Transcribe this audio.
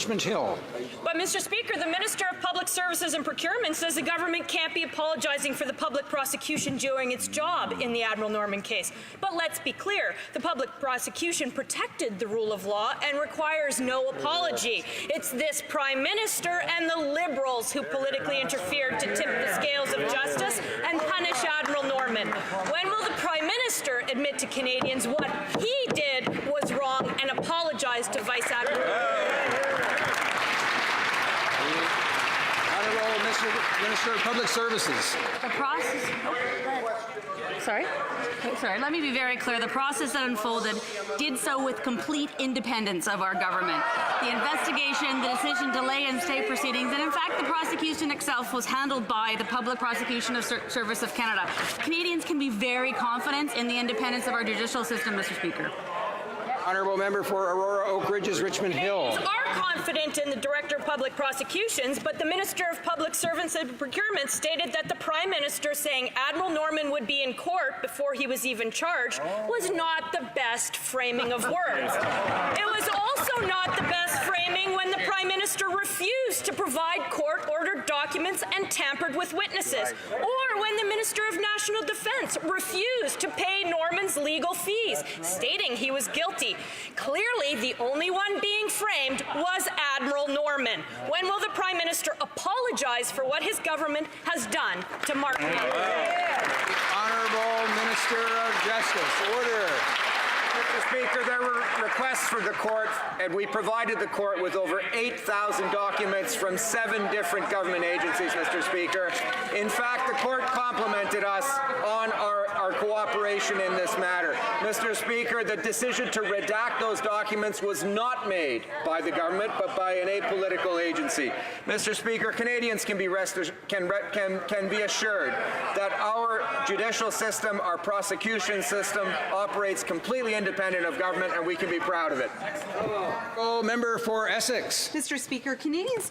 Richmond Hill. But, Mr. Speaker, the Minister of Public Services and Procurement says the government can't be apologizing for the public prosecution doing its job in the Admiral Norman case. But let's be clear, the public prosecution protected the rule of law and requires no apology. It's this Prime Minister and the Liberals who politically interfered to tip the scales of justice and punish Admiral Norman. When will the Prime Minister admit to Canadians what he did was wrong and apologize to Vice-Admiral Honourable Minister of Public Services. The process. Sorry, let me be very clear. The process that unfolded did so with complete independence of our government. The investigation, the decision to lay in state proceedings, and in fact the prosecution itself was handled by the Public Prosecution Service of Canada. Canadians can be very confident in the independence of our judicial system, Mr. Speaker. Honourable Member for Aurora Oak Ridges, Richmond Hill. Canadians are confident in the Director of Public Prosecutions, but the Minister of Public Service and Procurement stated that the Prime Minister saying Admiral Norman would be in court before he was even charged was not the best framing of words. It was also not the best framing when the Prime Minister refused to provide court-ordered documents and tampered with witnesses, or when the Minister of National Defence refused to pay Norman's legal fees, stating he was guilty. Clearly, the only one being framed was Admiral Norman. When will the Prime Minister apologize for what his government has done to Mark Norman? Honourable Minister of Justice. Order. Mr. Speaker, there were requests for the court, and we provided the court with over 8,000 documents from 7 different government agencies, Mr. Speaker. In fact, the court complimented us on our cooperation in this matter. Mr. Speaker, the decision to redact those documents was not made by the government, but by an apolitical agency. Mr. Speaker, Canadians can be assured that our judicial system, our prosecution system, operates completely independent of government, and we can be proud of it. Member for Essex. Mr. Speaker, Canadians